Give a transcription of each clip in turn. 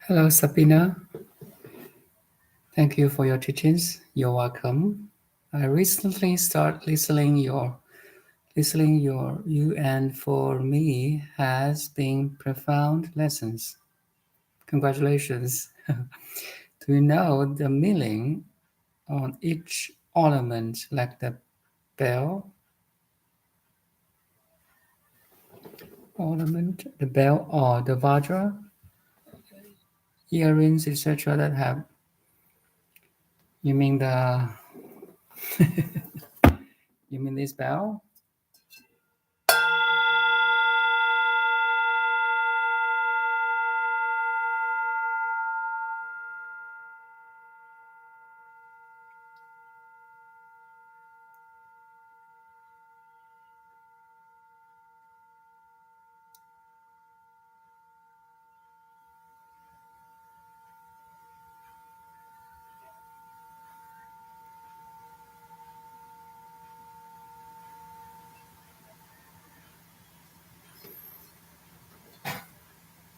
Hello, Sabina. Thank you for your teachings. You're welcome. I recently started listening you, and for me has been profound lessons. Congratulations. Do you know the meaning on each ornament, like the bell ornament, the bell or the vajra, earrings, etc. that have? You mean the? You mean this bell?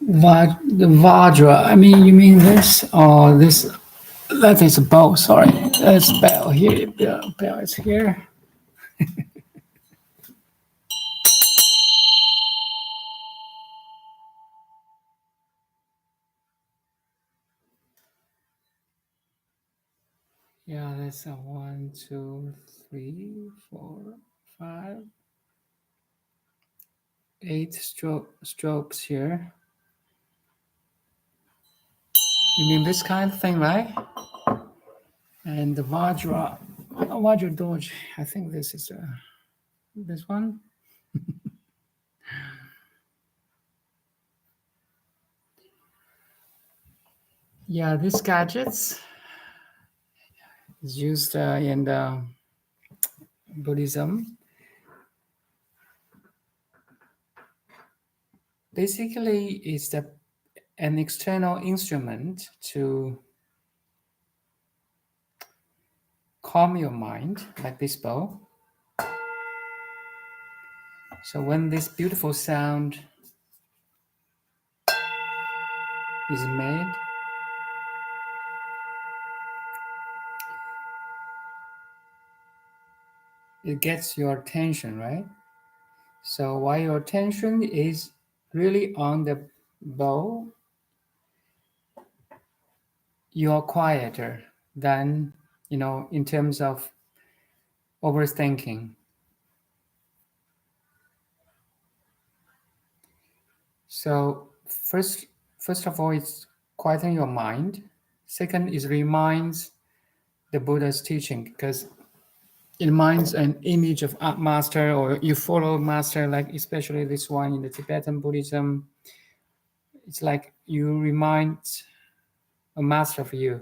The Vajra. I mean, you mean this or this? That is a bow. Sorry, that's bell here. Bell is here. Yeah, that's a 1, 2, 3, 4, 5, 8 strokes here. You mean this kind of thing, right? And the Vajra Doge. I think this is this one. Yeah, these gadgets is used in the Buddhism. Basically, it's an external instrument to calm your mind, like this bow. So when this beautiful sound is made, it gets your attention, right? So while your attention is really on the bow, you're quieter than, in terms of overthinking. So first of all, it's quieten your mind. Second is reminds the Buddha's teaching, because it reminds an image of art master, or you follow master, like especially this one in the Tibetan Buddhism. It's like you remind a master of you.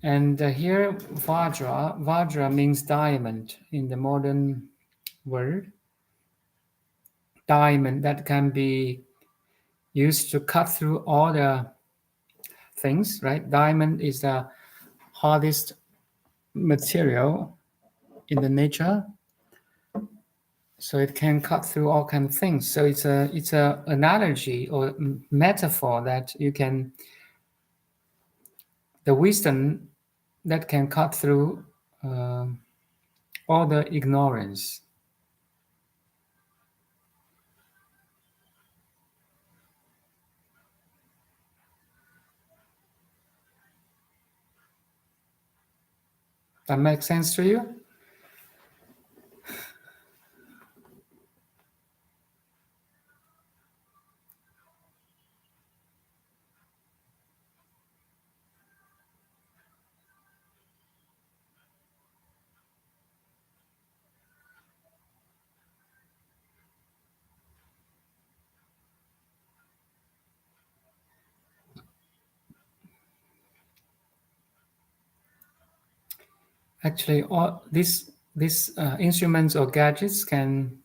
And here Vajra means diamond in the modern word. Diamond that can be used to cut through all the things, right? Diamond is the hardest material in the nature, so it can cut through all kinds of things. So it's a analogy or metaphor that you can, the wisdom that can cut through all the ignorance. That makes sense to you? Actually, all these instruments or gadgets can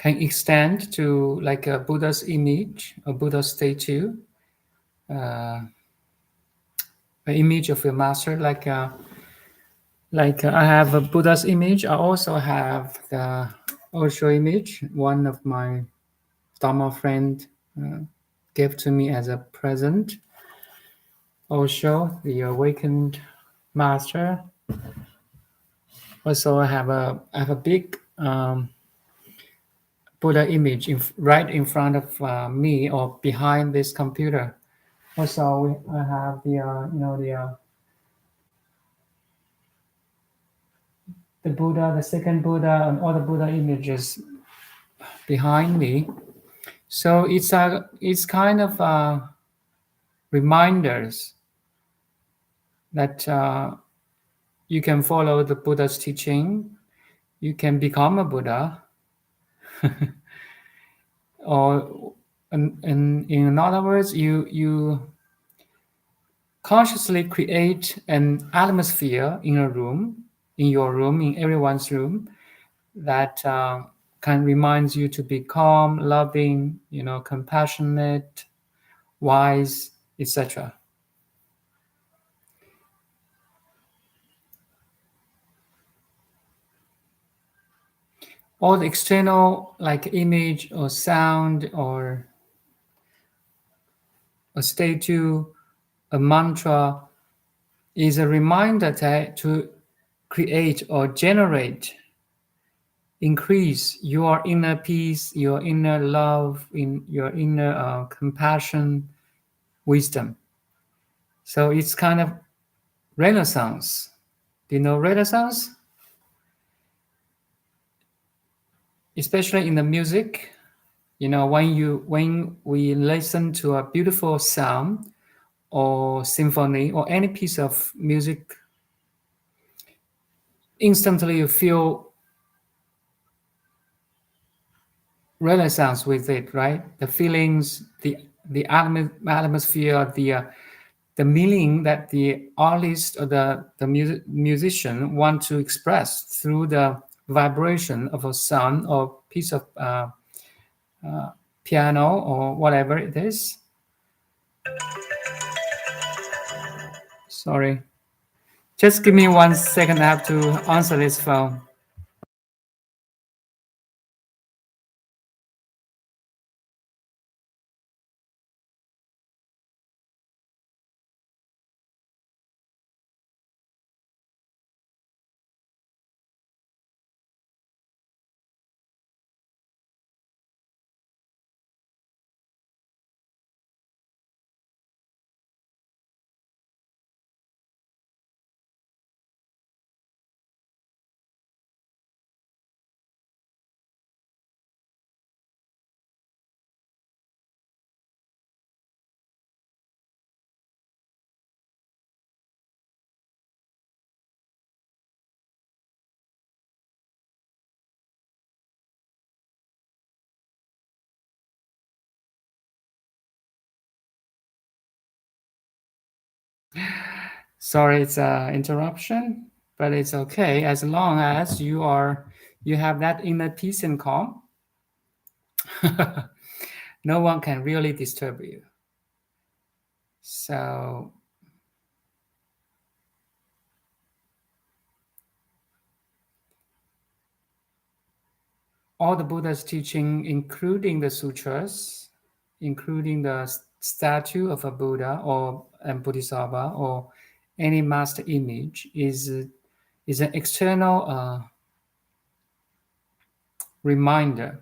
extend to like a Buddha's image, a Buddha statue, an image of your master. Like I have a Buddha's image. I also have the Osho image. One of my Dharma friend gave to me as a present. Also, the awakened master. Also, I have a big Buddha image right in front of me or behind this computer. Also, I have the Buddha, the second Buddha, and all the Buddha images behind me. So it's kind of reminders that you can follow the Buddha's teaching, you can become a Buddha, or in other words, you consciously create an atmosphere in a room, in your room, in everyone's room, that can remind you to be calm, loving, compassionate, wise, etc. All the external, like image or sound or a statue, a mantra, is a reminder to create or generate, increase your inner peace, your inner love, in your inner compassion, wisdom. So it's kind of Renaissance. Do you know Renaissance? Especially in the music, when we listen to a beautiful sound or symphony or any piece of music, instantly you feel Renaissance with it, right? The feelings, the atmosphere, the meaning that the artist or the musician want to express through the vibration of a sound or piece of piano or whatever it is. Sorry. Just give me 1 second. I have to answer this phone. Sorry, it's an interruption, but it's okay as long as you have that inner peace and calm. No one can really disturb you. So all the Buddha's teaching, including the sutras, including the statue of a Buddha or a Bodhisattva or any master image, is an external reminder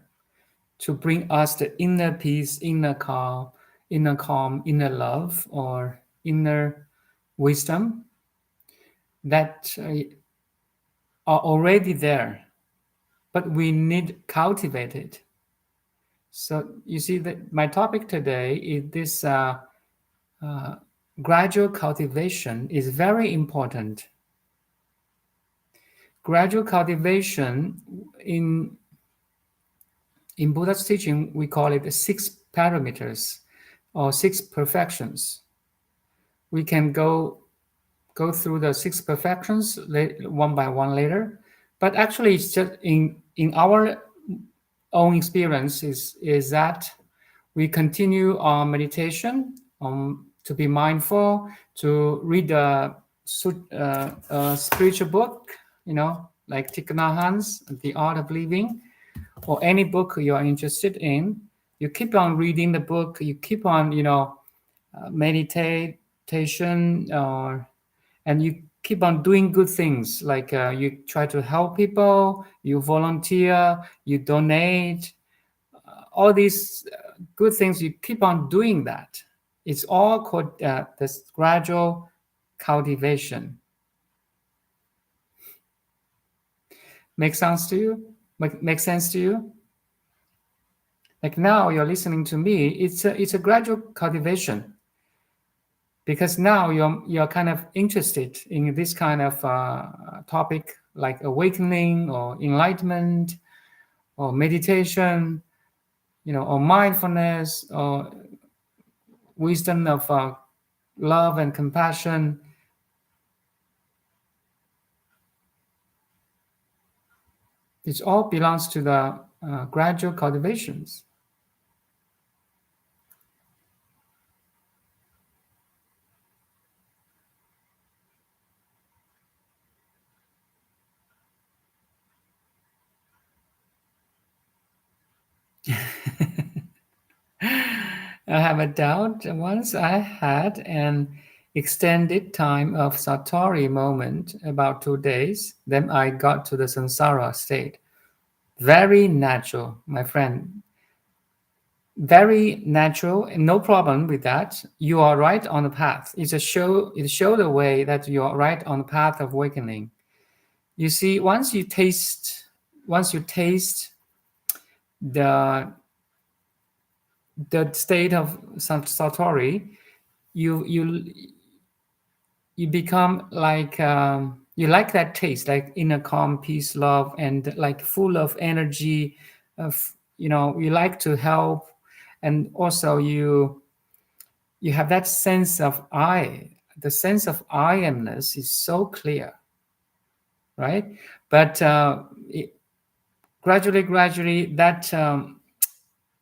to bring us the inner peace, inner calm, inner love, or inner wisdom that are already there, but we need cultivate it. So you see that my topic today is this gradual cultivation is very important. Gradual cultivation in Buddha's teaching, we call it the 6 parameters or 6 perfections. We can go through the 6 perfections one by one later, but actually it's just in our own experience is that we continue our meditation to be mindful, to read a spiritual book, like Thich Nhat Hanh's The Art of Living, or any book you are interested in. you keep on reading the book, you keep on, meditation, and you keep on doing good things, like you try to help people, you volunteer, you donate, all these good things, you keep on doing that. It's all called this gradual cultivation. Make sense to you? Make sense to you? Like now you're listening to me, it's a gradual cultivation, because now you're kind of interested in this kind of topic, like awakening or enlightenment or meditation, or mindfulness or wisdom of love and compassion. It all belongs to the gradual cultivations. I have a doubt. Once I had an extended time of Satori moment, about 2 days, then I got to the samsara state. Very natural, my friend. Very natural, and no problem with that. You are right on the path. It show the way that you are right on the path of awakening. You see, once you taste the state of Satori, you become like you like that taste, like inner calm, peace, love, and like full of energy. Of you like to help, and also you have that sense of I. The sense of I amness is so clear, right? But gradually, that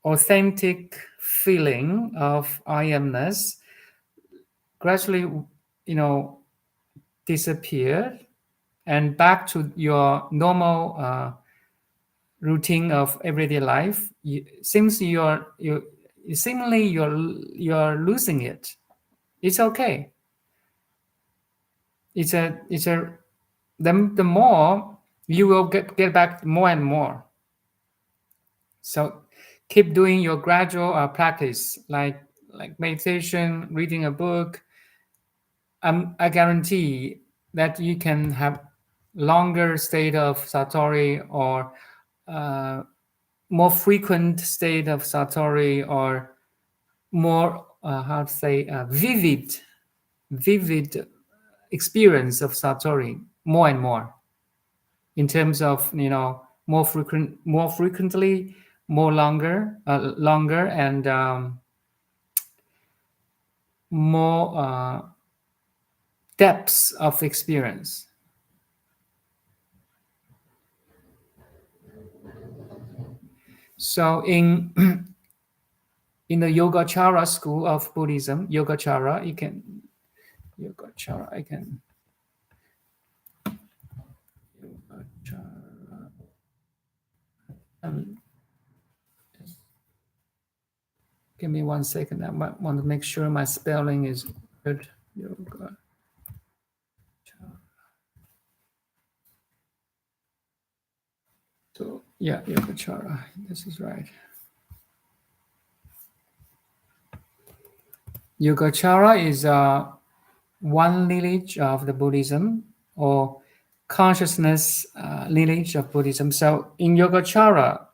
authentic feeling of I amness gradually, disappear, and back to your normal routine of everyday life. Seemingly you're losing it. It's okay. The more you will get back more and more. So keep doing your gradual practice, like meditation, reading a book. I guarantee that you can have longer state of Satori, or more frequent state of Satori, or more vivid experience of Satori, more and more, in terms of more frequently, longer, and more depths of experience. So in the Yogacara school of Buddhism, Yogacara, give me 1 second. I might want to make sure my spelling is good. Yoga. So yeah, Yogacara. This is right. Yogacara is one lineage of the Buddhism, or consciousness lineage of Buddhism. So in Yogacara,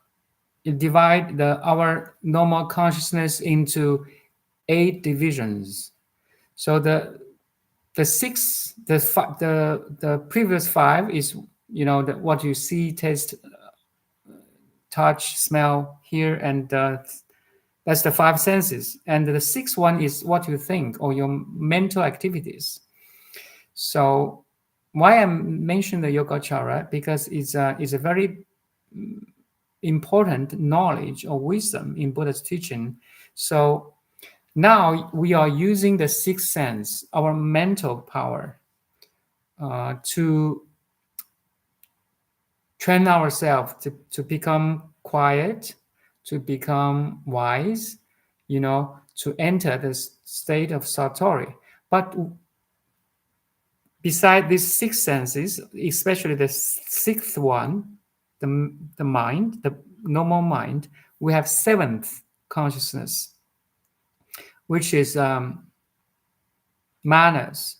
it divide our normal consciousness into 8 divisions. So the previous 5 is what you see, taste, touch, smell, hear, and that's the 5 senses. And the 6th one is what you think, or your mental activities. So why I mention the Yogacara, because it's a very important knowledge or wisdom in Buddha's teaching. So now we are using the 6th sense, our mental power, to train ourselves to become quiet, to become wise, to enter the state of Satori. But beside these six senses, especially the sixth one, the mind, the normal mind, we have seventh consciousness, which is manas.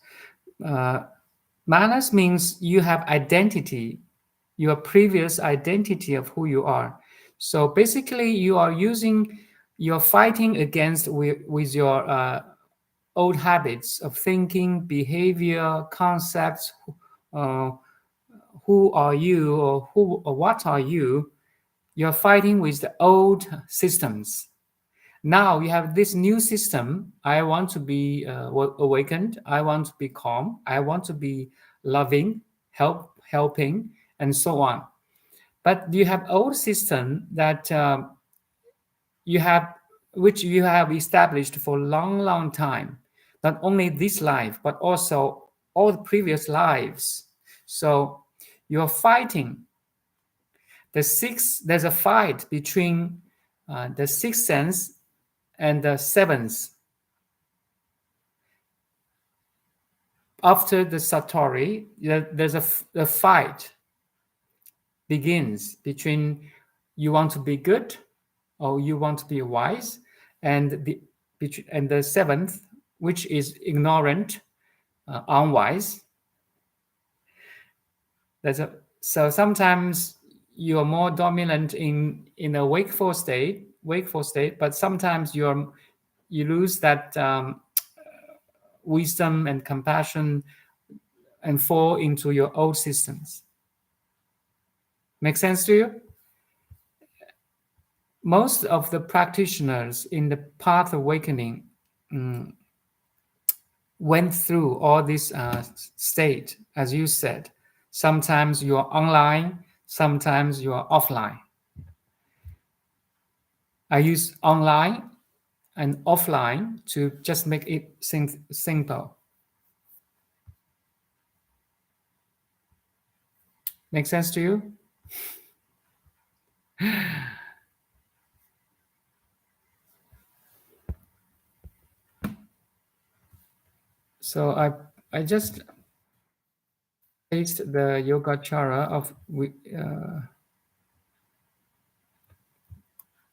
Manas means you have identity, your previous identity of who you are. So basically, you're fighting against with your old habits of thinking, behavior, concepts. Uh, who are you, or what are you? You're fighting with the old systems. Now you have this new system. I want to be awakened. I want to be calm. I want to be loving, helping, and so on. But you have old system that you have, which you have established for a long time. Not only this life, but also all the previous lives. So you're fighting. There's a fight between the sixth sense and the seventh. After the Satori, there's a fight begins between you want to be good or you want to be wise, and the seventh, which is ignorant, unwise. So sometimes you are more dominant in a wakeful state, but sometimes you lose that wisdom and compassion and fall into your old systems. Make sense to you? Most of the practitioners in the path of awakening went through all this state, as you said. Sometimes you are online, sometimes you are offline. I use online and offline to just make it simple. Make sense to you? So I just paste the Yogacara of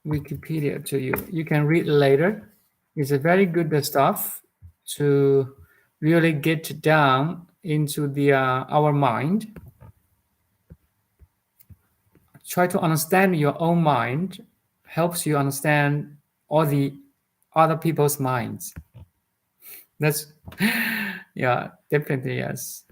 Wikipedia to you. You can read later. It's a very good stuff to really get down into the our mind. Try to understand your own mind. Helps you understand all the other people's minds. That's yeah, definitely yes.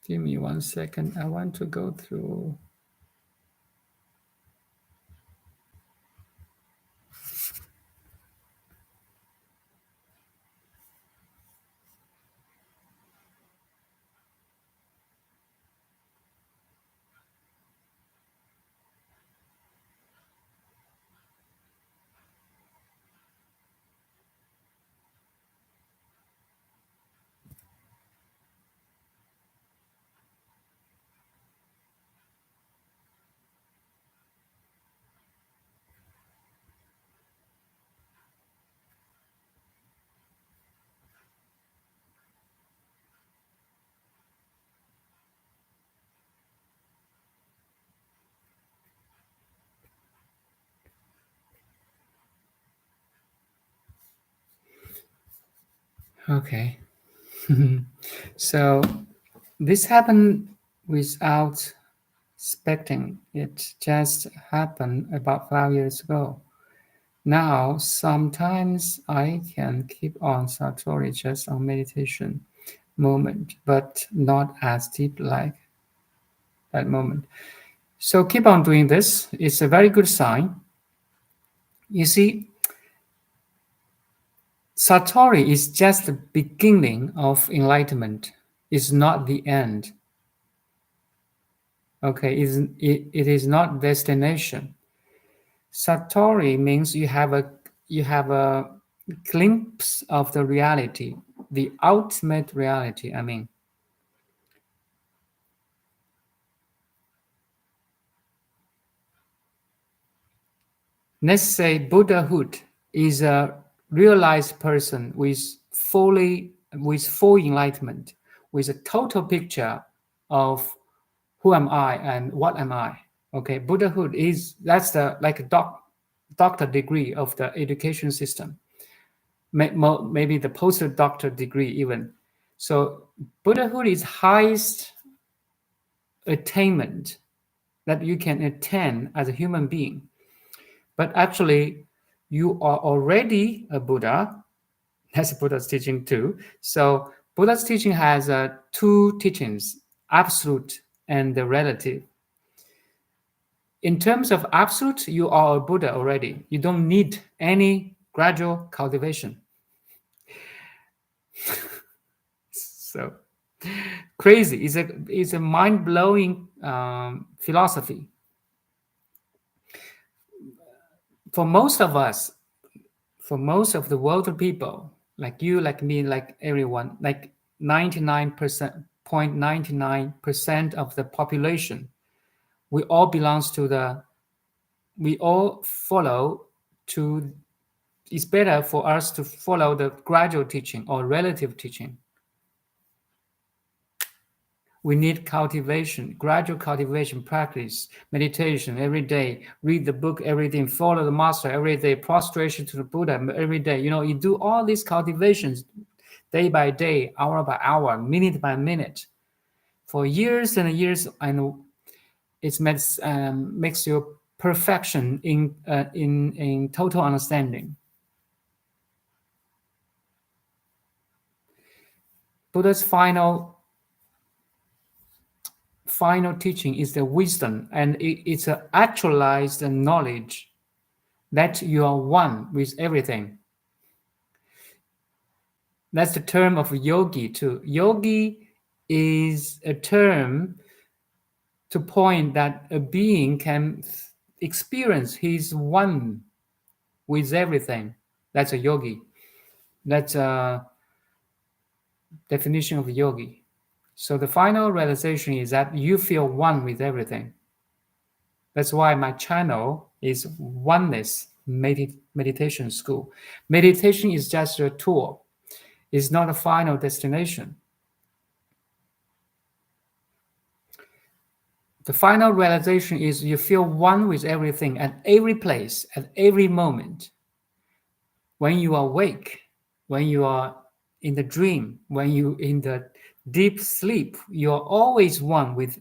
Give me 1 second. I want to go through. Okay. So this happened without expecting. It just happened about 5 years ago. Now, sometimes I can keep on Satori just on meditation moment, but not as deep like that moment. So keep on doing this. It's a very good sign. You see, Satori is just the beginning of enlightenment. It's not the end. Okay, it is not destination. Satori means you have a glimpse of the reality, the ultimate reality. I mean, let's say Buddhahood is a realized person with full enlightenment, with a total picture of who am I and what am I. Okay, Buddhahood that's the like a doctor degree of the education system, maybe the postdoctor degree even. So Buddhahood is highest attainment that you can attain as a human being. But actually, you are already a Buddha. That's Buddha's teaching too. So Buddha's teaching has two teachings, absolute and the relative. In terms of absolute, you are a Buddha already. You don't need any gradual cultivation. So crazy. It's a mind-blowing philosophy. For most of us, for most of the world of people, like you, like me, like everyone, like 99.99% of the population, we all follow to, it's better for us to follow the gradual teaching or relative teaching. We need cultivation, gradual cultivation practice, meditation every day, read the book every day, follow the master every day, prostration to the Buddha every day. You do all these cultivations day by day, hour by hour, minute by minute, for years and years, and it makes your perfection in total understanding. Buddha's final teaching is the wisdom, and it's an actualized knowledge that you are one with everything. That's the term of yogi too. Yogi is a term to point that a being can experience he's one with everything. That's a yogi. That's a definition of yogi. So the final realization is that you feel one with everything. That's why my channel is Oneness Meditation School. Meditation is just a tool. It's not a final destination. The final realization is you feel one with everything at every place, at every moment. When you are awake, when you are in the dream, when you in the deep sleep, you are always one with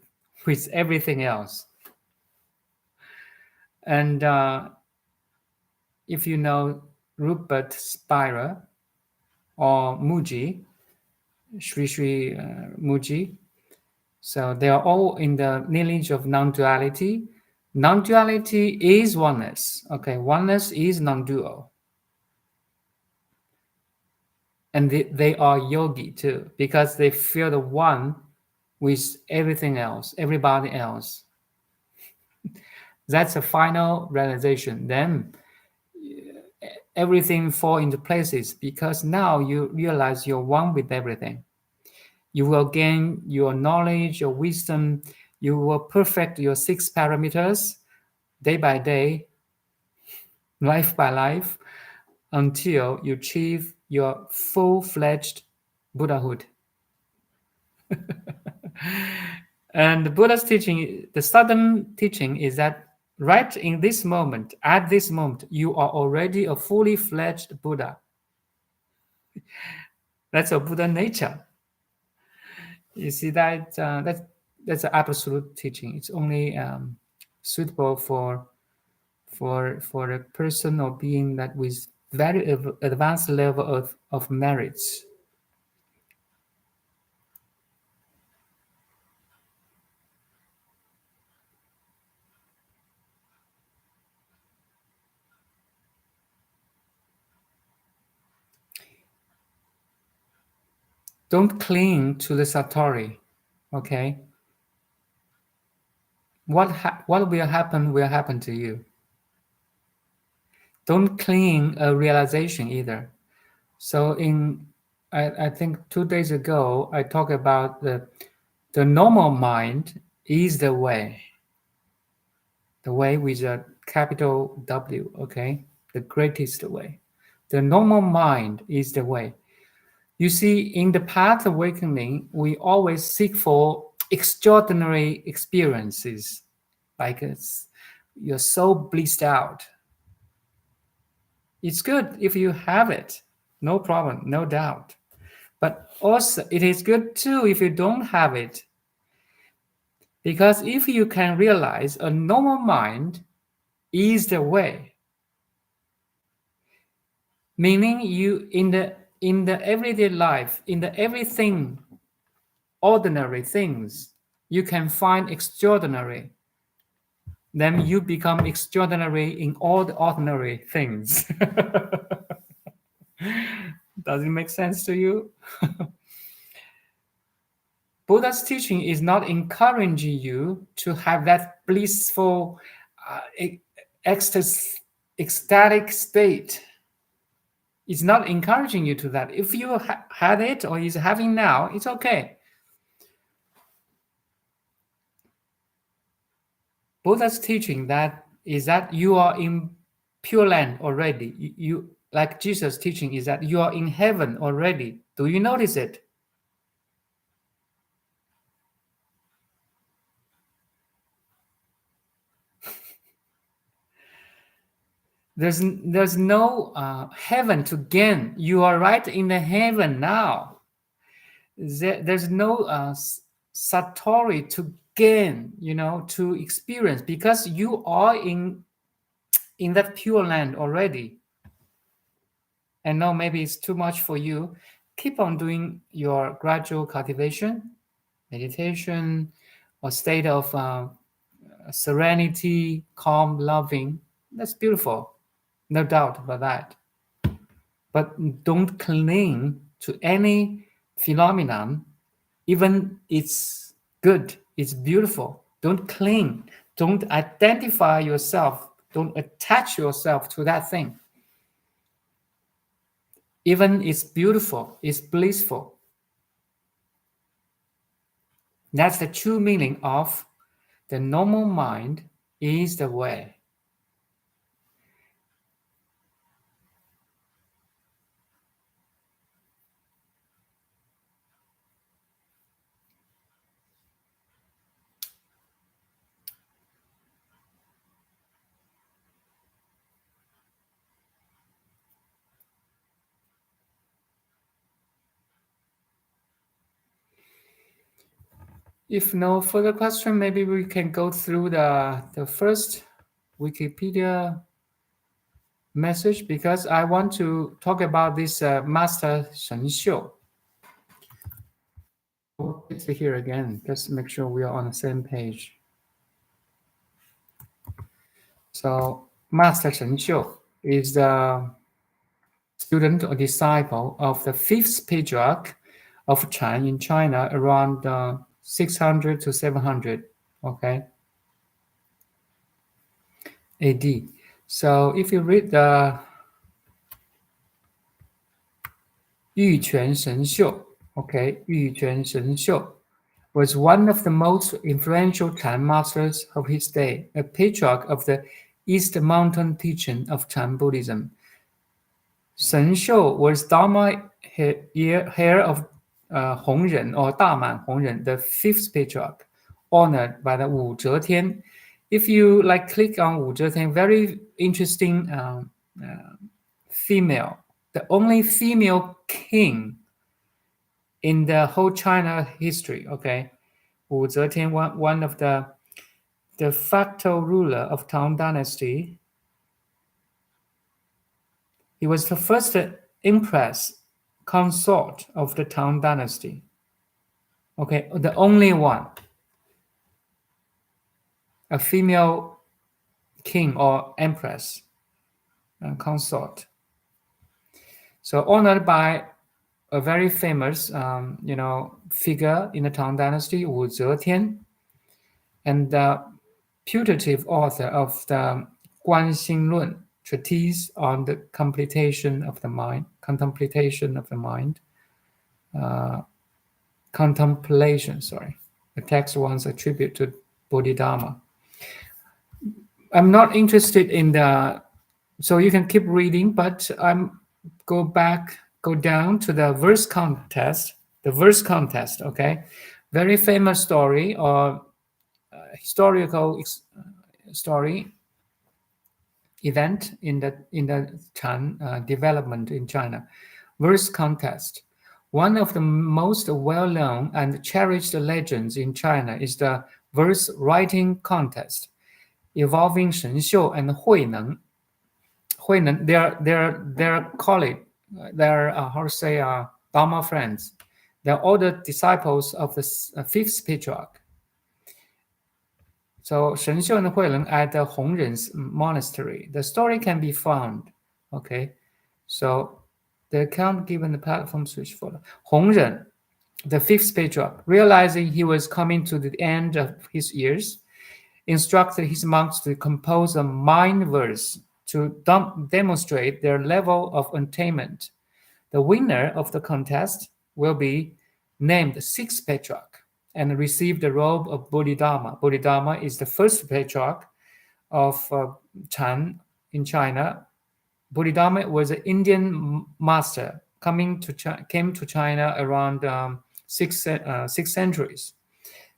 everything else. And if you know Rupert Spira or Muji, Sri Muji, so they are all in the lineage of non-duality. Non-duality is oneness. Okay, oneness is non-dual. And they are yogi too, because they feel the one with everything else, everybody else. That's a final realization. Then everything fall into places because now you realize you're one with everything. You will gain your knowledge, your wisdom. You will perfect your 6 parameters day by day, life by life, until you achieve your full-fledged Buddhahood. And the Buddha's teaching, the southern teaching, is that right in this moment, at this moment, you are already a fully fledged Buddha. That's a Buddha nature. You see that that's an absolute teaching. It's only suitable for a person or being that with very advanced level of merits. Don't cling to the Satori, okay? What will happen to you. Don't cling a realization either. So I think 2 days ago, I talked about the normal mind is the way with a capital W, okay? The greatest way. The normal mind is the way. You see, in the path awakening, we always seek for extraordinary experiences, like you're so blissed out. It's good if you have it, no problem, no doubt. But also, it is good too if you don't have it. Because if you can realize a normal mind is the way, meaning you in the everyday life, in the everything, ordinary things, you can find extraordinary. Then you become extraordinary in all the ordinary things. Does it make sense to you? Buddha's teaching is not encouraging you to have that blissful, ecstatic state. It's not encouraging you to that. If you had it or is having now, it's okay. Buddha's teaching is that you are in Pure Land already. You like Jesus' teaching is that you are in heaven already. Do you notice it? There's no heaven to gain. You are right in the heaven now. There's no Satori to gain, to experience, because you are in that Pure Land already. And now maybe it's too much for you. Keep on doing your gradual cultivation, meditation, or state of serenity, calm, loving. That's beautiful. No doubt about that. But don't cling to any phenomenon, even it's good, it's beautiful. Don't cling. Don't identify yourself. Don't attach yourself to that thing. Even it's beautiful, it's blissful. That's the true meaning of the normal mind is the way. If no further question, maybe we can go through the first Wikipedia message, because I want to talk about this Master Shenxiu. It's here again. Just make sure we are on the same page. So Master Shenxiu is the student or disciple of the Fifth Patriarch of Chan in China around 600 to 700, okay, AD. So if you read the Yu Quan ShenXiu, okay, Yu Quan ShenXiu was one of the most influential Chan masters of his day, a patriarch of the East Mountain teaching of Chan Buddhism. Shenxiu was Dharma heir of Hongren or Daman Hongren, the fifth patriarch, honored by the Wu Zhetian. If you click on Wu Zhetian, very interesting female, the only female king in the whole China history. Okay, Wu Zetian, one of the de facto ruler of Tang Dynasty. He was the first empress consort of the Tang Dynasty. Okay, the only one, a female king or empress consort. So honored by a very famous, figure in the Tang Dynasty, Wu Zetian, and the putative author of the Guan Xing Lun, treatise on the contemplation of the mind, contemplation, sorry. The text once attributed to Bodhidharma. I'm not interested in so you can keep reading, but I'm go down to the verse contest. The verse contest, okay? Very famous story or historical story event in the Chan development in China. Verse contest. One of the most well-known and cherished legends in China is the verse writing contest involving Shenxiu and Huineng. Huineng, they're colleagues, they're how to say Dharma friends. They're all the disciples of the Fifth Patriarch. So Shenxiu and Huineng at the Hongren's monastery. The story can be found. Okay, so the account given the platform switch for Hongren, the Fifth Patriarch, realizing he was coming to the end of his years, instructed his monks to compose a mind verse to demonstrate their level of attainment. The winner of the contest will be named Sixth Patriarch and receive the robe of Bodhidharma. Bodhidharma is the first patriarch of Chan in China. Bodhidharma was an Indian master came to China around six centuries.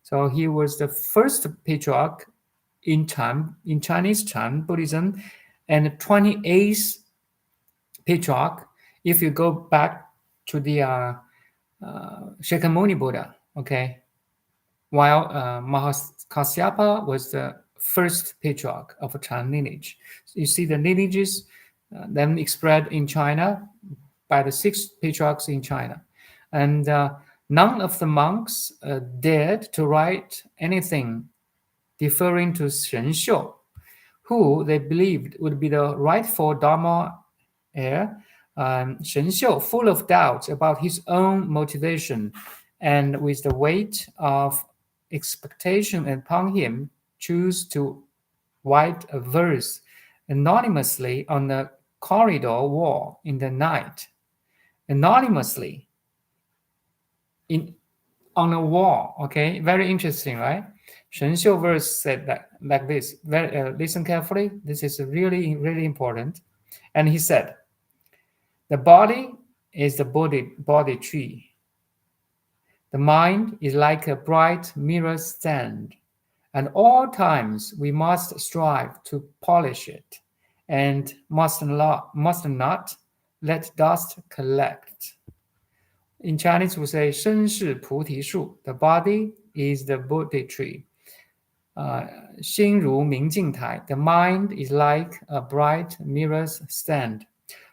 So he was the first patriarch in Chinese Chan Buddhism, and 28th patriarch if you go back to the Shakyamuni Buddha, okay? While Mahakasyapa was the first patriarch of a Chan lineage. So you see the lineages then spread in China by the 6 patriarchs in China. And none of the monks dared to write anything deferring to Shenxiu, who they believed would be the rightful Dharma heir. Shenxiu, full of doubts about his own motivation and with the weight of expectation upon him, chose to write a verse anonymously on the corridor wall in the night. Anonymously on a wall, okay? Very interesting, right? Shenxiu verse said that like this. Listen carefully. This is really, really important. And he said, the body is the body tree. The mind is like a bright mirror stand. At all times, we must strive to polish it and must not let dust collect. In Chinese, we say, 身是菩提树. The body is the Bodhi tree. 心如明镜台. The mind is like a bright mirror's stand.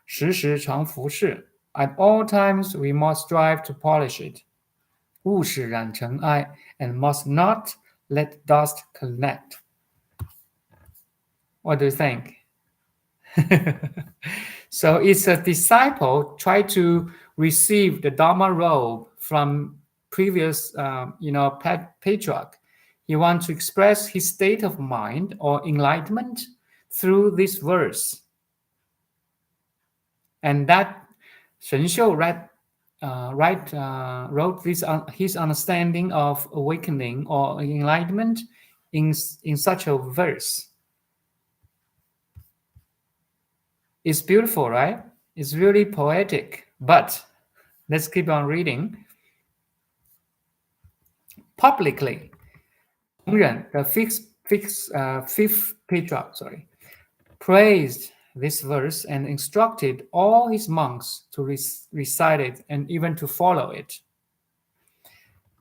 时时常拂拭. At all times, we must strive to polish it. 勿使染尘埃 and must not let dust collect. What do you think? So it's a disciple try to receive the Dharma robe from previous, patriarch. He wants to express his state of mind or enlightenment through this verse. And that Shenxiu wrote this his understanding of awakening or enlightenment in such a verse. It's beautiful, right? It's really poetic. But let's keep on reading. Publicly, Hongren, the fifth patriarch, praised this verse and instructed all his monks to recite it and even to follow it.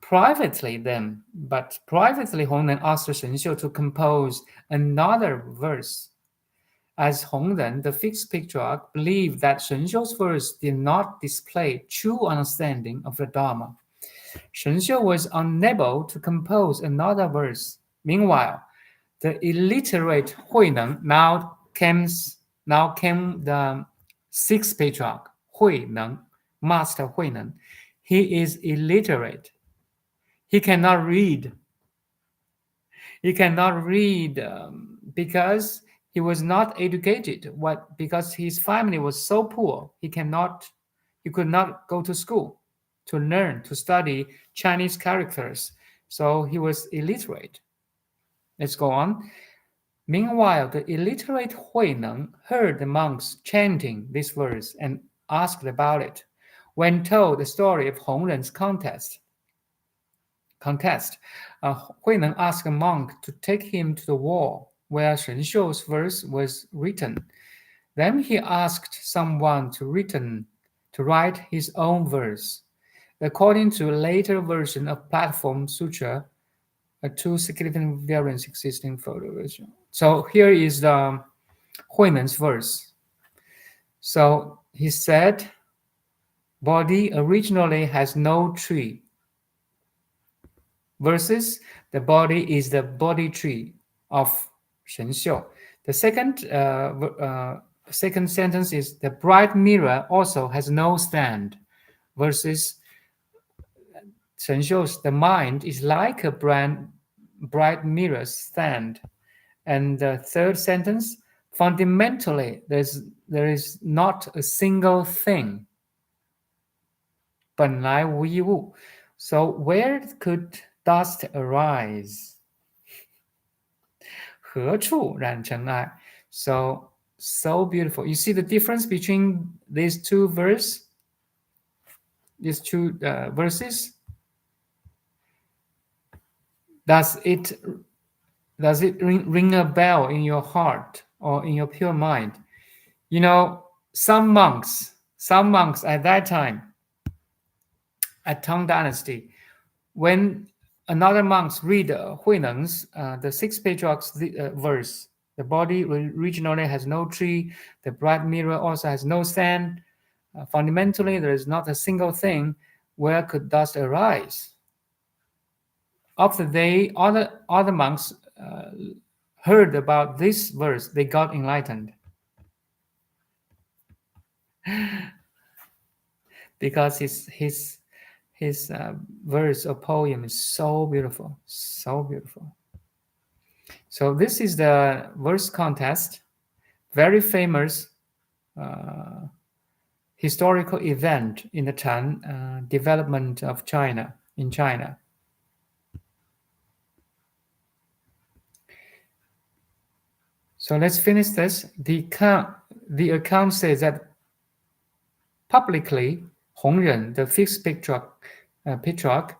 Privately, Hongren asked Shenxiu to compose another verse, as Hongren, the fifth patriarch, believed that Shenxiu's verse did not display true understanding of the Dharma. Shenxiu was unable to compose another verse. Meanwhile, the illiterate Huineng now came the sixth patriarch, Huineng, Master Huineng. He is illiterate. He cannot read. Because he was not educated. Because his family was so poor, he could not go to school to learn to study Chinese characters. So he was illiterate. Let's go on. Meanwhile, the illiterate Huineng heard the monks chanting this verse and asked about it. When told the story of Hongren's contest, Huineng asked a monk to take him to the wall where Shenxiu's verse was written. Then he asked someone to write his own verse. According to a later version of Platform Sutra, two significant variants existing for the version. So here is the Huineng's verse. So he said, body originally has no tree. Versus the body is the body tree of Shenxiu. The second sentence is the bright mirror also has no stand. Versus Shenxiu's the mind is like a bright mirror stand. And the third sentence, fundamentally, there is not a single thing. 本来无一物. So where could dust arise? 何处染尘埃? So beautiful. You see the difference between these two verses? Does it ring a bell in your heart or in your pure mind? You know, some monks at that time, at Tang Dynasty, when another monks read Huineng's, the Sixth Patriarch's verse, the body originally has no tree, the bright mirror also has no stand. Fundamentally, there is not a single thing. Where could dust arise? After other monks heard about this verse, they got enlightened. Because his verse or poem is so beautiful, so beautiful. So this is the verse contest, very famous historical event in the Tang development of China, in China. So let's finish this. The account says that publicly, Hongren, the fifth patriarch,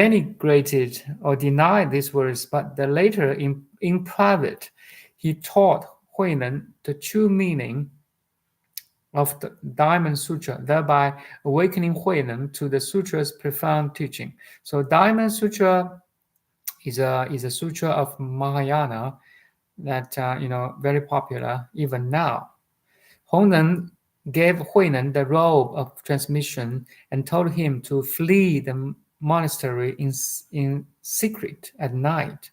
denigrated or denied this verse, but later in private, he taught Huineng the true meaning of the Diamond Sutra, thereby awakening Huineng to the sutra's profound teaching. So Diamond Sutra is a sutra of Mahayana that very popular even now. Hongren gave Huineng the robe of transmission and told him to flee the monastery in secret at night.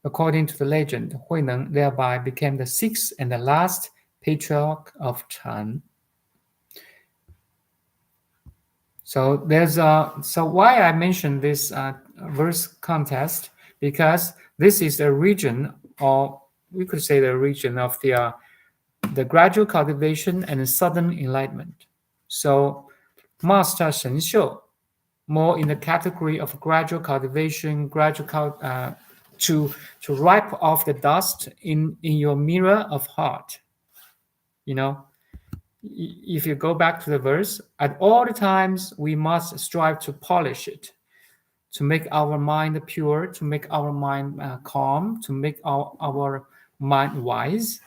According to the legend, Huineng thereby became the sixth and the last patriarch of Tang. So why I mentioned this verse contest, because this is a region, or we could say the region of the gradual cultivation and sudden enlightenment. So Master Shenxiu, more in the category of gradual cultivation, to wipe off the dust in your mirror of heart. If you go back to the verse, at all the times we must strive to polish it, to make our mind pure, to make our mind calm, to make our mind wise,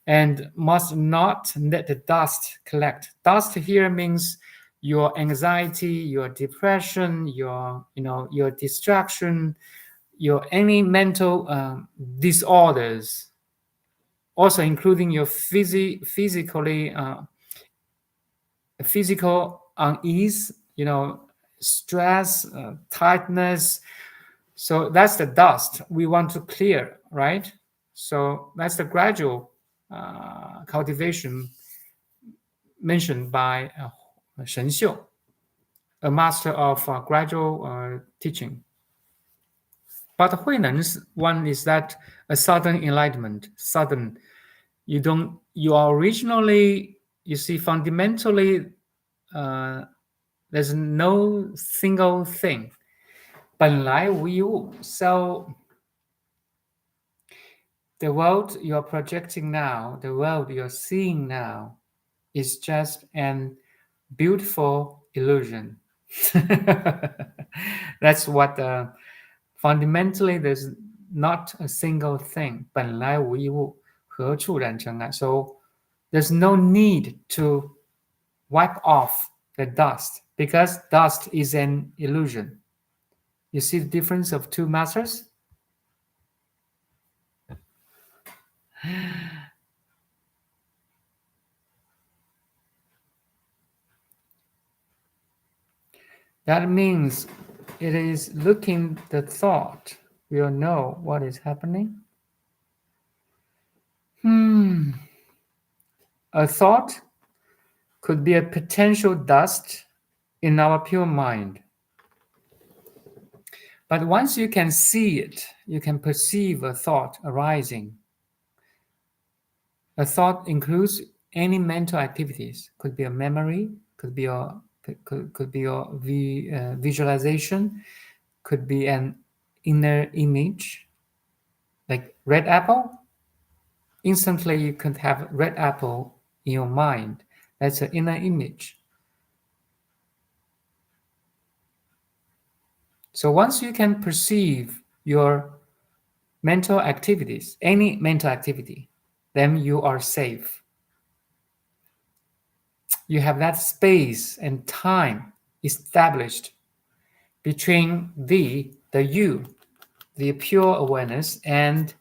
and must not let the dust collect. Dust here means your anxiety, your depression, your distraction, your any mental disorders, also including your physical unease, stress, tightness. So that's the dust we want to clear, right? So that's the gradual cultivation mentioned by Shenxiu, a master of gradual teaching. But Huineng's one is that a sudden enlightenment. Sudden. You are originally, you see, fundamentally, there's no single thing. 本来无一物. So the world you're projecting now, the world you're seeing now, is just an beautiful illusion. That's what fundamentally there's not a single thing. 本来无一物，何处染尘埃? So there's no need to wipe off the dust because dust is an illusion. You see the difference of two masters? That means it is looking the thought will know what is happening. A thought could be a potential dust in our pure mind. But once you can see it, you can perceive a thought arising. A thought includes any mental activities. Could be a memory, could be your visualization, could be an inner image, like red apple. Instantly, you could have red apple in your mind. That's an inner image. So once you can perceive your mental activities, any mental activity, then you are safe. You have that space and time established between the you, the pure awareness, and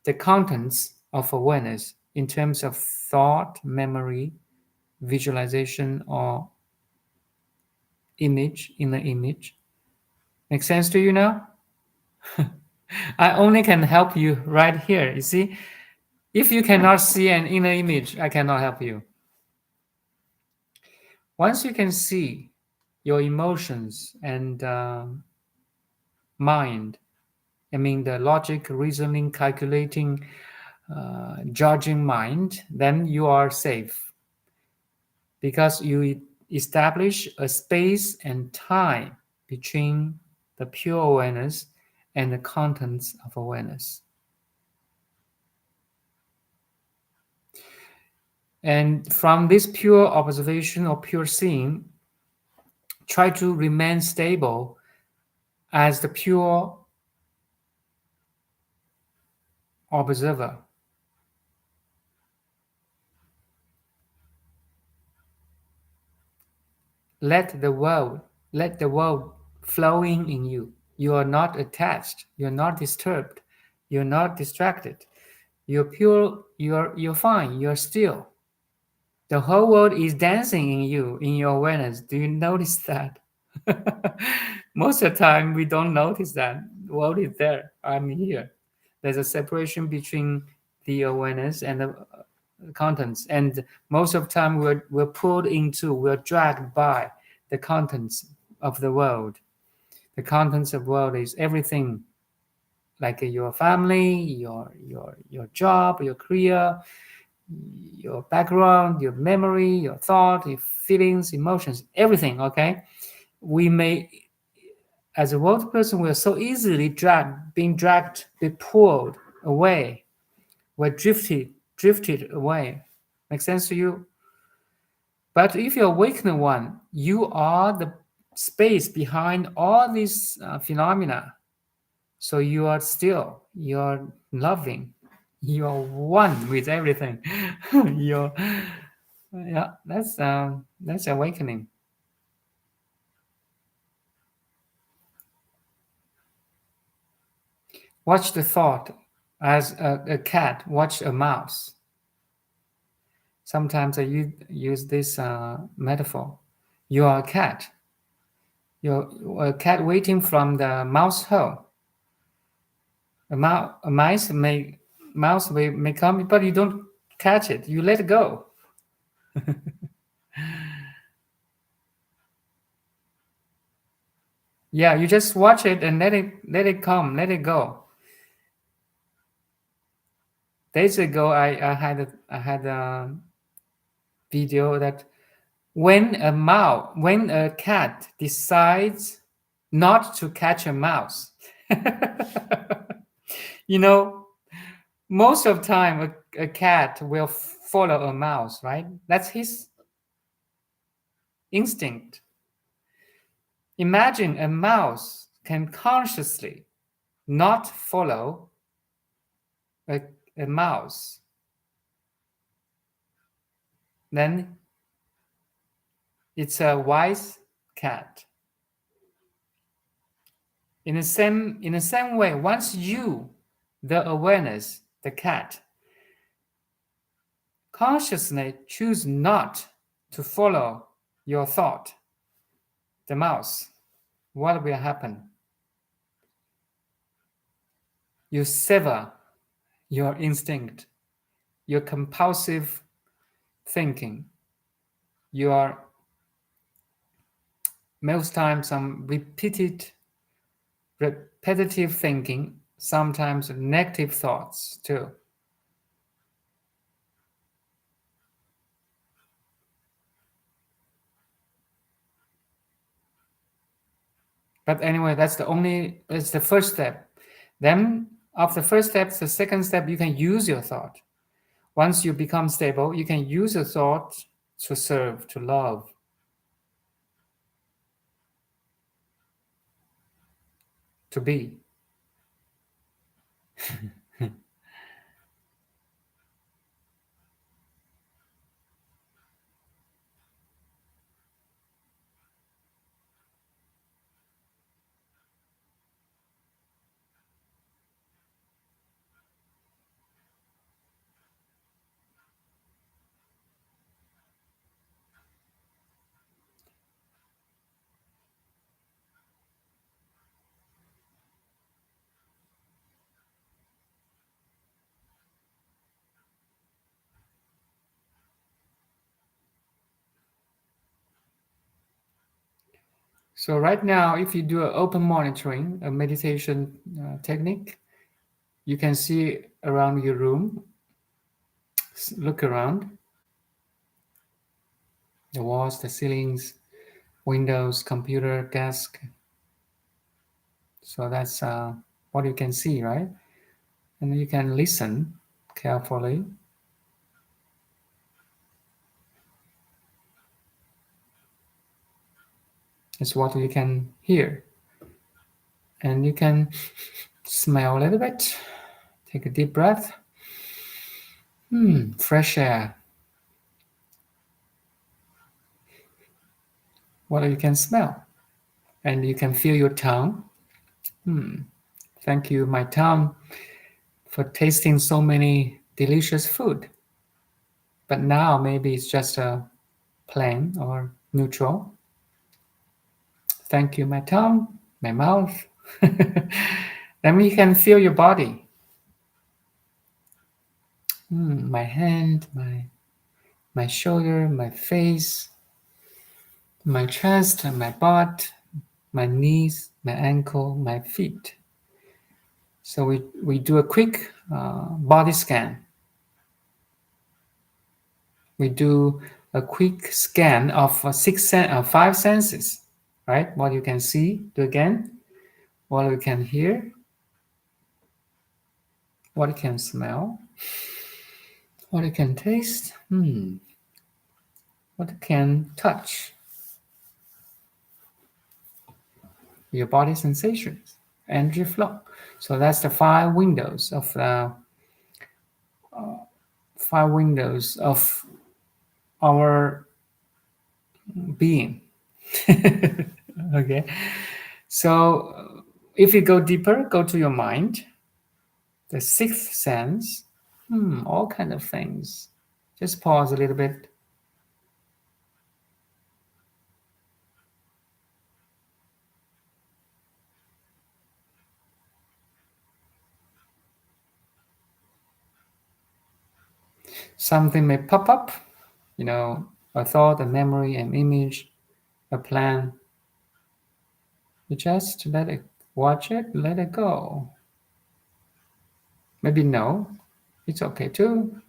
the contents of awareness in terms of thought, memory, visualization, or image, inner image. Make sense to you now? I only can help you right here. You see, if you cannot see an inner image, I cannot help you. Once you can see your emotions and mind, I mean the logic, reasoning, calculating, judging mind, then you are safe because you establish a space and time between the pure awareness and the contents of awareness. And from this pure observation or pure seeing, try to remain stable as the pure observer. Let the world flowing in you. You are not attached. You're not disturbed. You're not distracted. You're pure. You're fine. You're still. The whole world is dancing in you, in your awareness. Do you notice that? Most of the time, we don't notice that. The world is there. I'm here. There's a separation between the awareness and the contents. And most of the time, we're pulled into, we're dragged by the contents of the world. The contents of the world is everything, like your family, your job, your career, your background, your memory, your thought, your feelings, emotions, everything, okay? We may, as a world person, we're so easily being pulled away. We're drifted away. Make sense to you? But if you're awakened one, you are the space behind all these phenomena. So you are still, you're loving, you're one with everything. That's awakening. Watch the thought as a cat watch a mouse. Sometimes I use this metaphor. You are a cat. You're a cat waiting from the mouse hole. A mouse may come, but you don't catch it. You let it go. Yeah, you just watch it and let it come, let it go. Days ago, I had a video that when a cat decides not to catch a mouse, you know, most of the time a cat will follow a mouse, right? That's his instinct. Imagine a mouse can consciously not follow a mouse. Then it's a wise cat. In the same way, once you, the awareness, the cat, consciously choose not to follow your thought, the mouse, what will happen? You sever your instinct, your compulsive thinking, your most times some repetitive thinking, sometimes negative thoughts too. But anyway, that's the first step. Then after the first step, the second step, you can use your thought. Once you become stable, you can use your thought to serve, to love, to be. So right now, if you do an open monitoring, a meditation technique, you can see around your room, look around, the walls, the ceilings, windows, computer, desk. So that's what you can see, right? And you can listen carefully. It's what you can hear. And you can smell a little bit. Take a deep breath. Fresh air. What you can smell. And you can feel your tongue. Thank you, my tongue, for tasting so many delicious food. But now maybe it's just a plain or neutral. Thank you, my tongue, my mouth. Then we can feel your body. My hand, my shoulder, my face, my chest, and my butt, my knees, my ankle, my feet. So we do a quick body scan. We do a quick scan of five senses, right? What you can see, do again. What you can hear, what you can smell, what you can taste, what you can touch, your body sensations, energy flow. So that's the five windows of our being. Okay. So if you go deeper, go to your mind, the sixth sense, all kind of things. Just pause a little bit. Something may pop up, a thought, a memory, an image, a plan. You just watch it, let it go. Maybe no, It's okay too.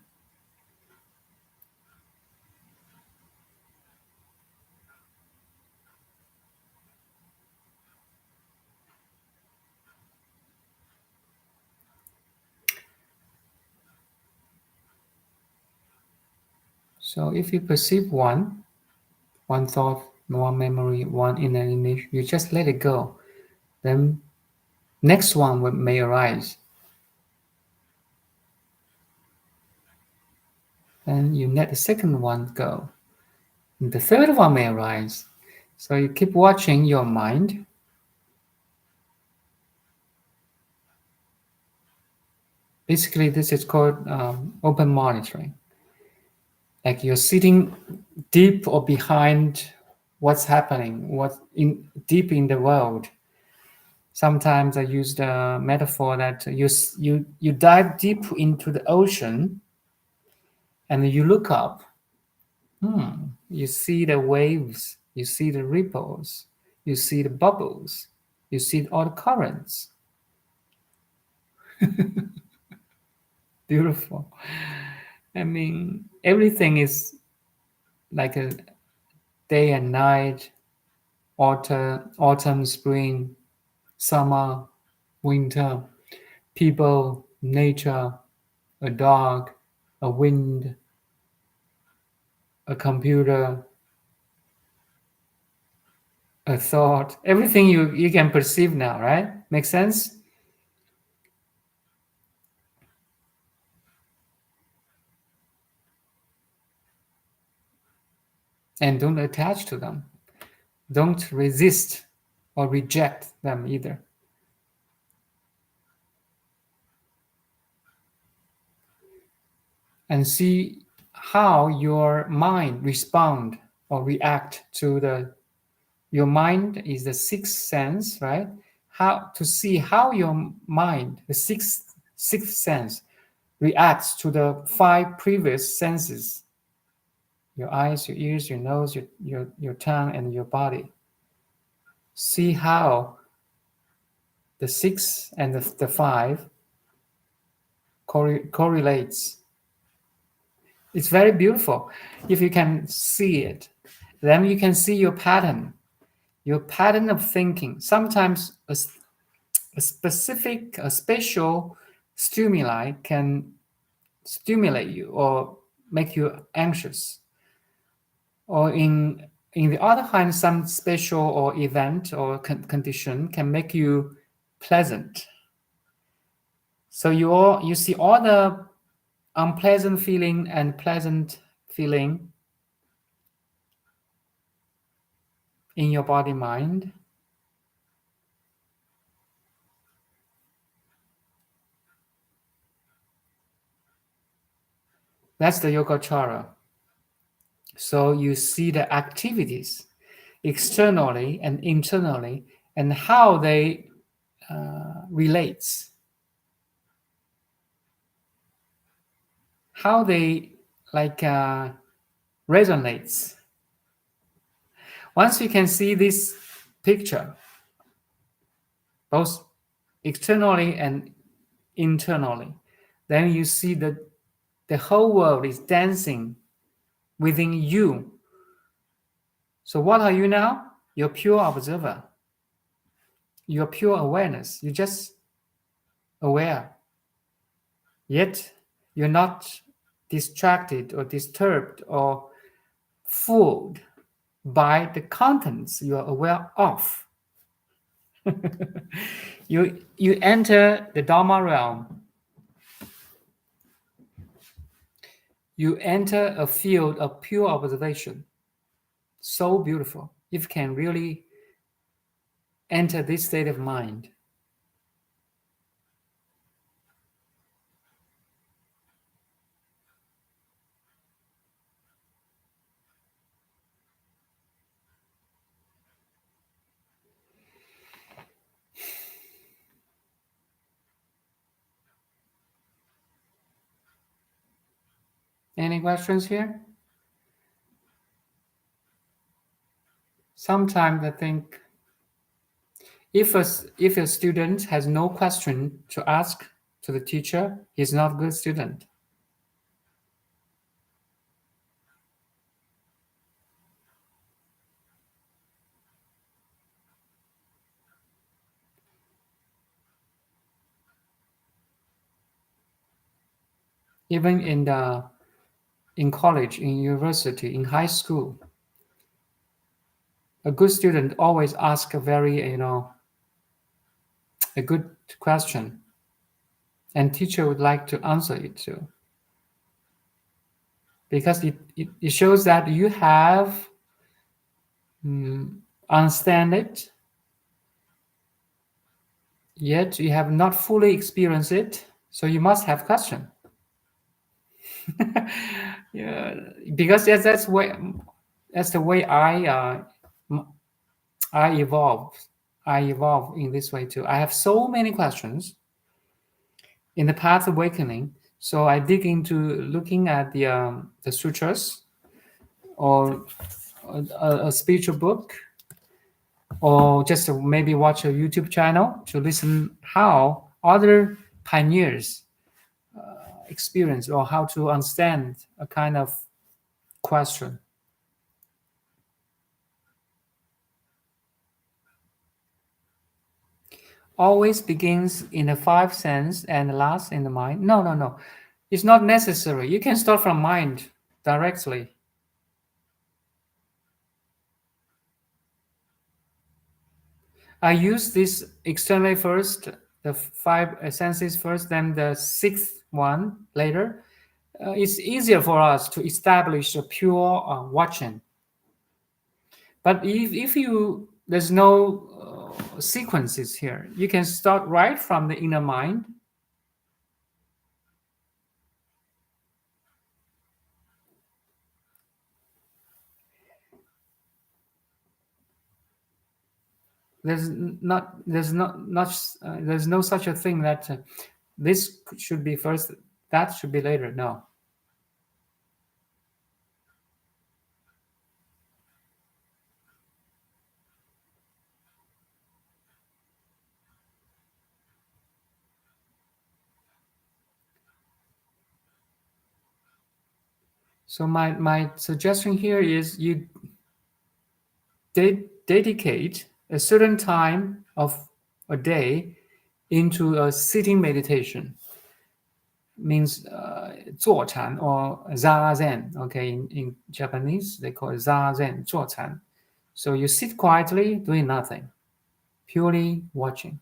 So if you perceive one thought, one memory, one inner image, you just let it go. Then next one may arise. Then you let the second one go. And the third one may arise. So you keep watching your mind. Basically, this is called open monitoring. Like you're sitting deep or behind what's happening, what in deep in the world. Sometimes I use the metaphor that you dive deep into the ocean and you look up. You see the waves, you see the ripples, you see the bubbles, you see all the currents. Beautiful. I mean, everything is like a day and night, autumn, spring, summer, winter, people, nature, a dog, a wind, a computer, a thought, everything you can perceive now, right? Make sense? And don't attach to them. Don't resist or reject them either. And see how your mind respond or react to the your mind is the sixth sense, right? How to see how your mind, the sixth sense, reacts to the five previous senses: your eyes, your ears, your nose, your tongue, and your body. See how the six and the five correlates. It's very beautiful. If you can see it, then you can see your pattern of thinking. Sometimes a special stimuli can stimulate you or make you anxious. Or in the other hand, some special or event or condition can make you pleasant. So you see all the unpleasant feeling and pleasant feeling in your body mind. That's the Yogacara. So you see the activities externally and internally and how they relates, how they like resonates. Once you can see this picture, both externally and internally, then you see that the whole world is dancing within you. So what are you now? You're pure observer. You're pure awareness. You're just aware. Yet you're not distracted or disturbed or fooled by the contents you are aware of. You enter the Dharma realm. You enter a field of pure observation. So beautiful. If you can really enter this state of mind. Any questions here? Sometimes I think if a student has no question to ask, to the teacher, he's not a good student. Even in college, in university, in high school, a good student always asks a very, a good question, and teacher would like to answer it too, because it shows that you have understand it, yet you have not fully experienced it, so you must have question. Yeah, because that's the way I evolve. I evolve in this way too. I have so many questions in the path of awakening, so I dig into looking at the sutras or a spiritual book, or just maybe watch a YouTube channel to listen how other pioneers experience or how to understand a kind of question. Always begins in the five sense and lasts in the mind. No. It's not necessary. You can start from mind directly. I use this externally first, the five senses first, then the sixth one later. It's easier for us to establish a pure watching. But if there's no sequences here, you can start right from the inner mind. There's no such a thing that this should be first, that should be later. No. So my suggestion here is you dedicate a certain time of a day into a sitting meditation. Means 坐禅 or zazen. Okay, in Japanese they call it zazen, 坐禅. So you sit quietly doing nothing, purely watching.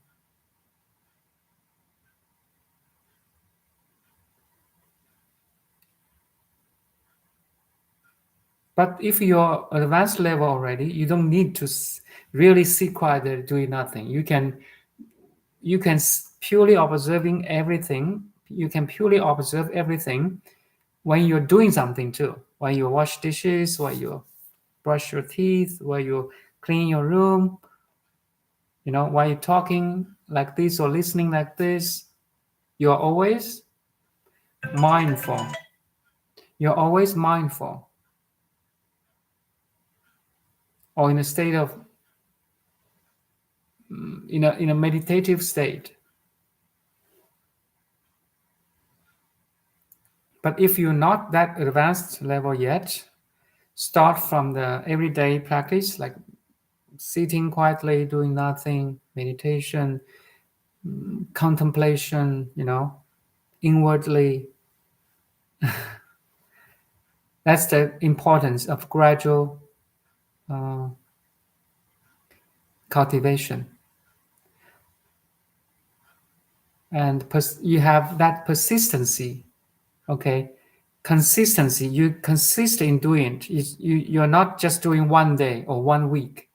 But if you're advanced level already, you don't need to really sit quietly doing nothing. You can purely observing everything. You can purely observe everything when you're doing something too. When you wash dishes, when you brush your teeth, when you clean your room, while you're talking like this or listening like this, you're always mindful. You're always mindful, or in a state of in a meditative state. But if you're not that advanced level yet, start from the everyday practice, like sitting quietly, doing nothing, meditation, contemplation, inwardly. That's the importance of gradual cultivation. And you have that persistency, okay? Consistency, you consist in doing it. You're not just doing one day or 1 week.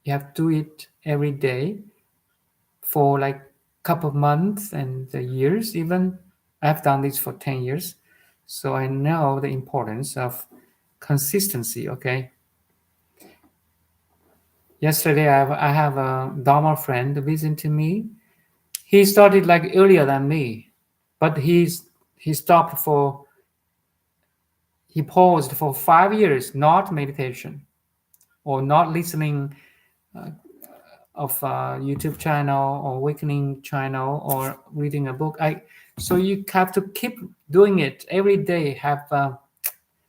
You have to do it every day for like a couple of months and years even. I've done this for 10 years. So I know the importance of consistency, okay? Yesterday, I have a Dharma friend visiting me. He started like earlier than me, but he paused for 5 years, not meditation or not listening of a YouTube channel or awakening channel or reading a book. So you have to keep doing it every day. Have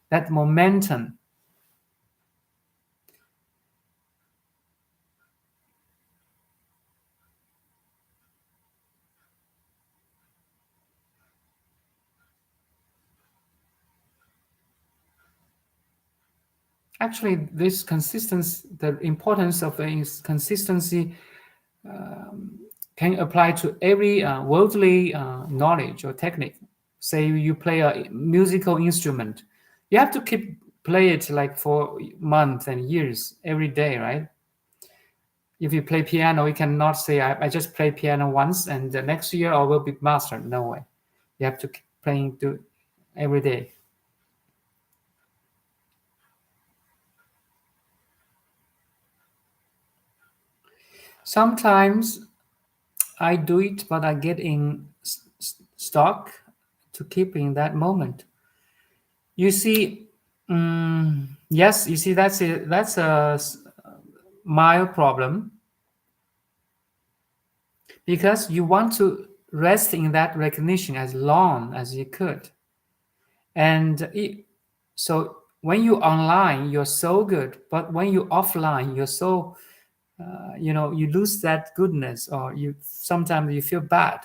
that momentum. Actually, this consistency, the importance of consistency, can apply to every worldly knowledge or technique. Say you play a musical instrument, you have to keep play it like for months and years every day, right? If you play piano, you cannot say I just play piano once and the next year I will be master. No way. You have to keep playing every day. Sometimes I do it, but I get in stock to keep in that moment. You see, yes, you see that's a mild problem because you want to rest in that recognition as long as you could, and so when you online you're so good, but when you offline you're so you lose that goodness, or you sometimes you feel bad.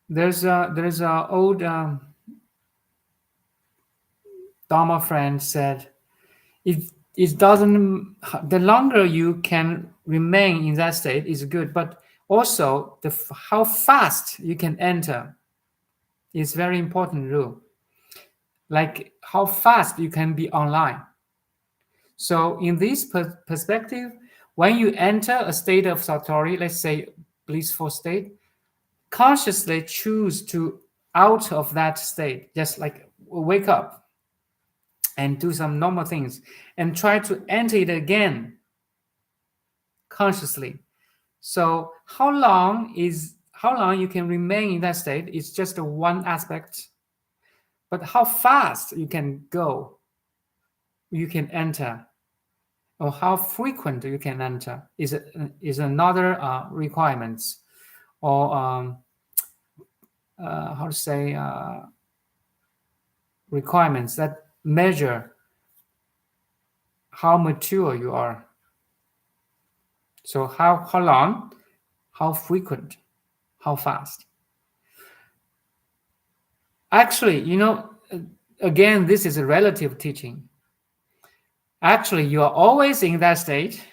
There's a old Dharma friend said it doesn't, the longer you can remain in that state is good, but also how fast you can enter is very important rule, like how fast you can be online. So in this perspective, when you enter a state of Satori, let's say blissful state, consciously choose to out of that state, just like wake up and do some normal things and try to enter it again consciously. So how long you can remain in that state is just one aspect, but how fast you can go, you can enter, or how frequent you can enter is another requirements, or how to say requirements that measure how mature you are. So how long, how frequent, how fast. Actually, again, this is a relative teaching. Actually, you are always in that state.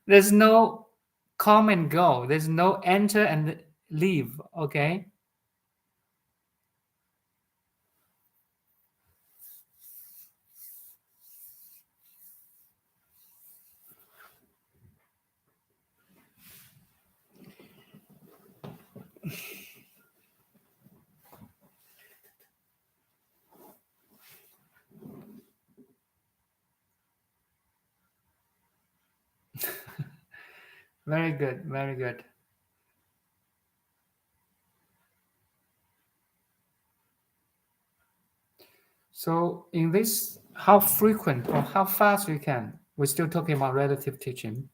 There's no come and go. There's no enter and leave. Okay. Very good. Very good. So in this, how frequent or how fast you can, we're still talking about relative teaching.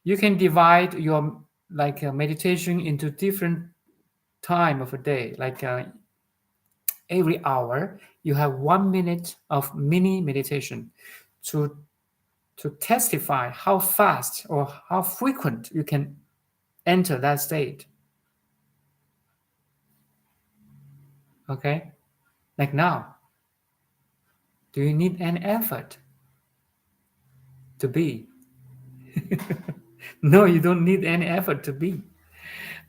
You can divide your meditation into different time of a day. Like every hour, you have 1 minute of mini meditation to testify how fast or how frequent you can enter that state. Okay, like now, do you need any effort to be? No, you don't need any effort to be.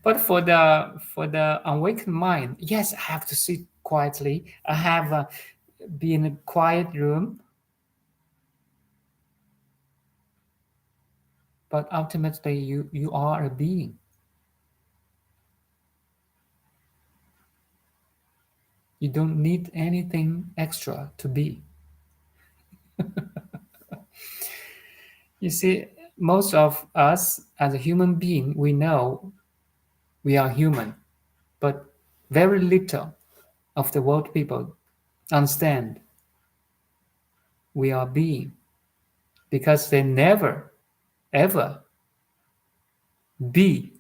But for the awakened mind, yes, I have to sit quietly. I have be in a quiet room. But ultimately, you are a being. You don't need anything extra to be. You see, most of us as a human being, we know we are human, but very little of the world people understand we are being, because they never, ever be.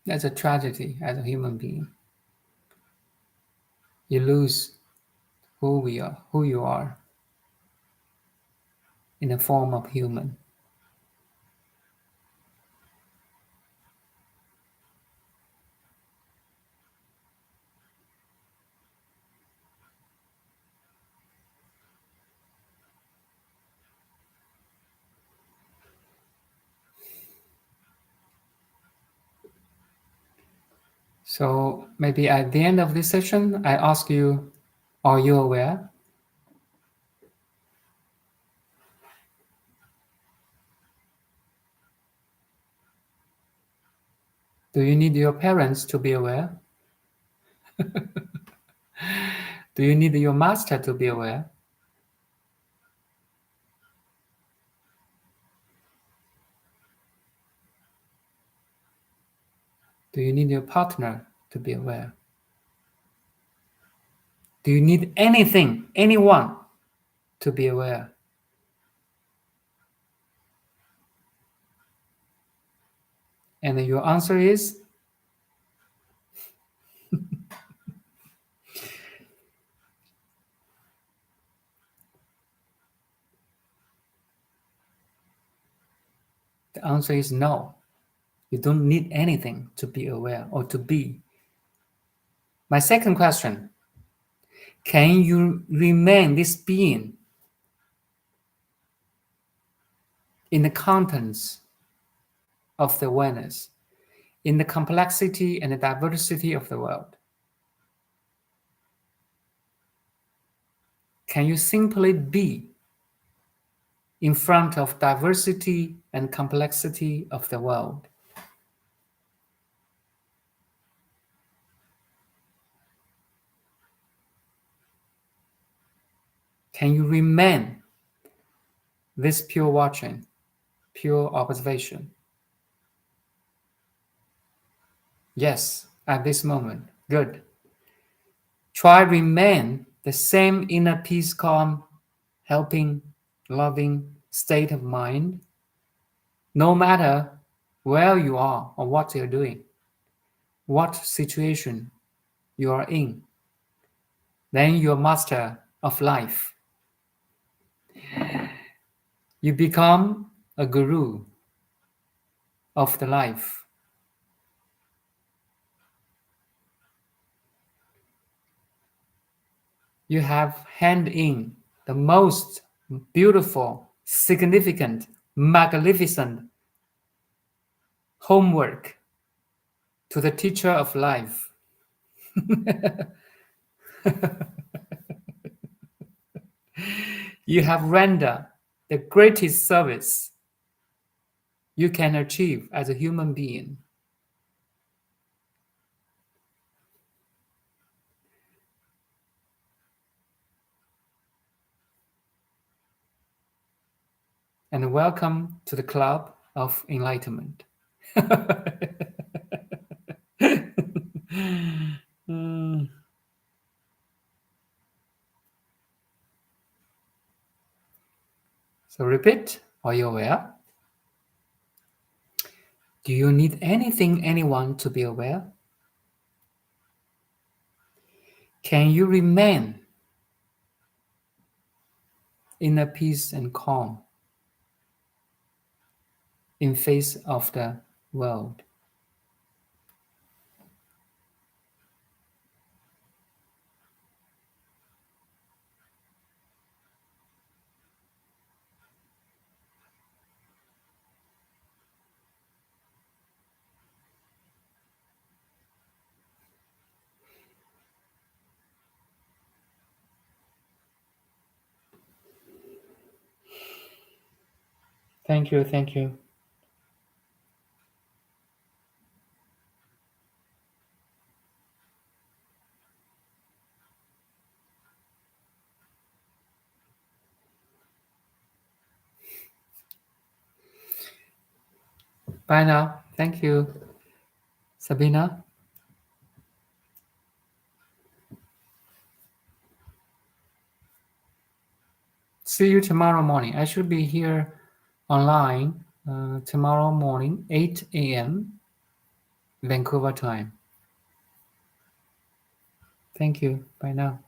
That's a tragedy as a human being. You lose who you are in the form of human. So maybe at the end of this session, I ask you, are you aware? Do you need your parents to be aware? Do you need your master to be aware? Do you need your partner to be aware? Do you need anything, anyone to be aware? And your answer is? The answer is no. You don't need anything to be aware or to be. My second question, can you remain this being in the contents of the awareness, in the complexity and the diversity of the world? Can you simply be in front of diversity and complexity of the world? Can you remain this pure watching, pure observation? Yes, at this moment. Good. Try remain the same inner peace, calm, helping, loving state of mind, no matter where you are or what you're doing, what situation you are in. Then you're master of life. You become a guru of the life. You have hand in the most beautiful, significant, magnificent homework to the teacher of life. You have rendered the greatest service you can achieve as a human being. And welcome to the club of enlightenment. So repeat, are you aware? Do you need anything, anyone to be aware? Can you remain in a peace and calm in face of the world? Thank you, thank you. Bye now. Thank you, Sabina. See you tomorrow morning. I should be here online tomorrow morning, 8 a.m. Vancouver time. Thank you. Bye now.